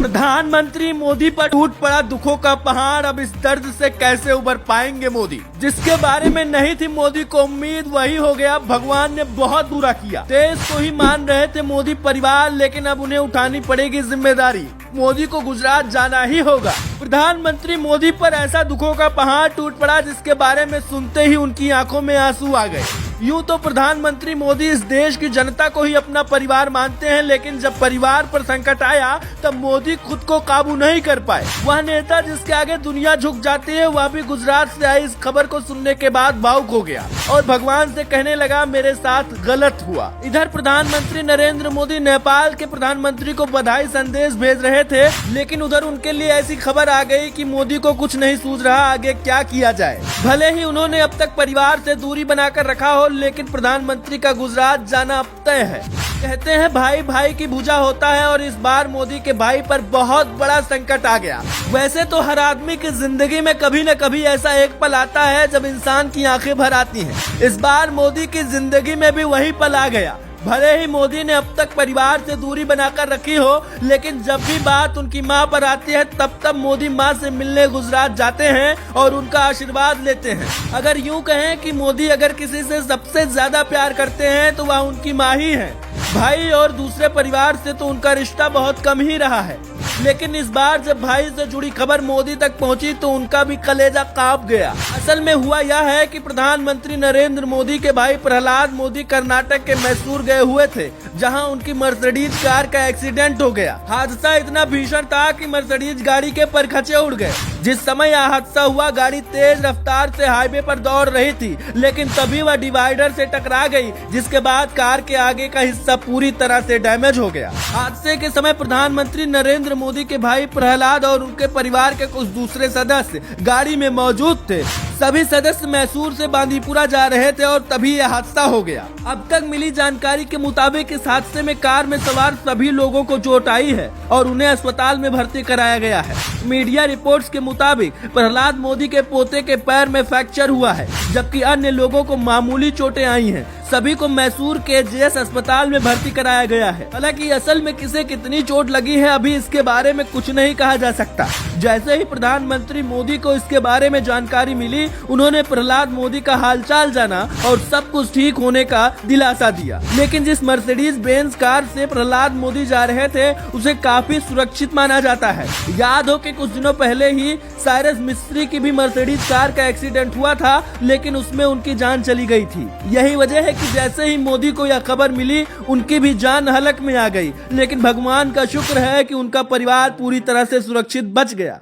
प्रधानमंत्री मोदी पर टूट पड़ा दुखों का पहाड़। अब इस दर्द से कैसे उबर पाएंगे मोदी? जिसके बारे में नहीं थी मोदी को उम्मीद, वही हो गया। भगवान ने बहुत बुरा किया। देश को ही मान रहे थे मोदी परिवार, लेकिन अब उन्हें उठानी पड़ेगी जिम्मेदारी। मोदी को गुजरात जाना ही होगा। प्रधानमंत्री मोदी पर ऐसा दुखों का पहाड़ टूट पड़ा जिसके बारे में सुनते ही उनकी आंखों में आंसू आ गए। यूं तो प्रधानमंत्री मोदी इस देश की जनता को ही अपना परिवार मानते हैं, लेकिन जब परिवार पर संकट आया तब मोदी खुद को काबू नहीं कर पाए। वह नेता जिसके आगे दुनिया झुक जाती है, वह भी गुजरात से आई इस खबर को सुनने के बाद भावुक हो गया और भगवान से कहने लगा, मेरे साथ गलत हुआ। इधर प्रधानमंत्री नरेंद्र मोदी नेपाल के प्रधानमंत्री को बधाई संदेश भेज रहे थे, लेकिन उधर उनके लिए ऐसी खबर आ गई कि मोदी को कुछ नहीं सूझ रहा आगे क्या किया जाए। भले ही उन्होंने अब तक परिवार से दूरी बनाकर रखा हो, लेकिन प्रधानमंत्री का गुजरात जाना अब तय है। कहते हैं भाई भाई की भुजा होता है, और इस बार मोदी के भाई पर बहुत बड़ा संकट आ गया। वैसे तो हर आदमी की जिंदगी में कभी न कभी ऐसा एक पल आता है जब इंसान की आंखें भर आती हैं। इस बार मोदी की जिंदगी में भी वही पल आ गया। भले ही मोदी ने अब तक परिवार से दूरी बनाकर रखी हो, लेकिन जब भी बात उनकी मां पर आती है तब मोदी मां से मिलने गुजरात जाते हैं और उनका आशीर्वाद लेते हैं। अगर यूं कहें कि मोदी अगर किसी से सबसे ज्यादा प्यार करते हैं तो वह उनकी मां ही है। भाई और दूसरे परिवार से तो उनका रिश्ता बहुत कम ही रहा है, लेकिन इस बार जब भाई से जुड़ी खबर मोदी तक पहुंची तो उनका भी कलेजा कांप गया। असल में हुआ यह है कि प्रधानमंत्री नरेंद्र मोदी के भाई प्रहलाद मोदी कर्नाटक के मैसूर गए हुए थे, जहां उनकी मर्सिडीज कार का एक्सीडेंट हो गया। हादसा इतना भीषण था कि मर्सिडीज गाड़ी के परखचे उड़ गए। जिस समय यह हादसा हुआ, गाड़ी तेज रफ्तार से हाईवे पर दौड़ रही थी, लेकिन तभी वह डिवाइडर से टकरा गई, जिसके बाद कार के आगे का हिस्सा पूरी तरह से डैमेज हो गया। हादसे के समय प्रधानमंत्री नरेंद्र मोदी के भाई प्रहलाद और उनके परिवार के कुछ दूसरे सदस्य गाड़ी में मौजूद थे। सभी सदस्य मैसूर से बांदीपुरा जा रहे थे और तभी यह हादसा हो गया। अब तक मिली जानकारी के मुताबिक इस हादसे में कार में सवार सभी लोगों को चोट आई है और उन्हें अस्पताल में भर्ती कराया गया है। मीडिया रिपोर्ट्स के मुताबिक प्रहलाद मोदी के पोते के पैर में फ्रैक्चर हुआ है, जबकि अन्य लोगों को मामूली चोटें आई हैं। सभी को मैसूर के जेएस अस्पताल में भर्ती कराया गया है। हालांकि असल में किसे कितनी चोट लगी है अभी इसके बारे में कुछ नहीं कहा जा सकता। जैसे ही प्रधानमंत्री मोदी को इसके बारे में जानकारी मिली, उन्होंने प्रहलाद मोदी का हालचाल जाना और सब कुछ ठीक होने का दिलासा दिया। लेकिन जिस मर्सिडीज बेंज कार से प्रहलाद मोदी जा रहे थे उसे काफी सुरक्षित माना जाता है। याद हो कि कुछ दिनों पहले ही साइरस मिस्त्री की भी मर्सिडीज कार का एक्सीडेंट हुआ था, लेकिन उसमें उनकी जान चली गई थी। यही वजह है कि जैसे ही मोदी को यह खबर मिली, उनकी भी जान हलक में आ गई, लेकिन भगवान का शुक्र है कि उनका परिवार पूरी तरह से सुरक्षित बच गया।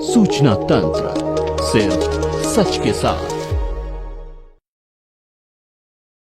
सूचना तंत्र, सिर्फ सच के साथ।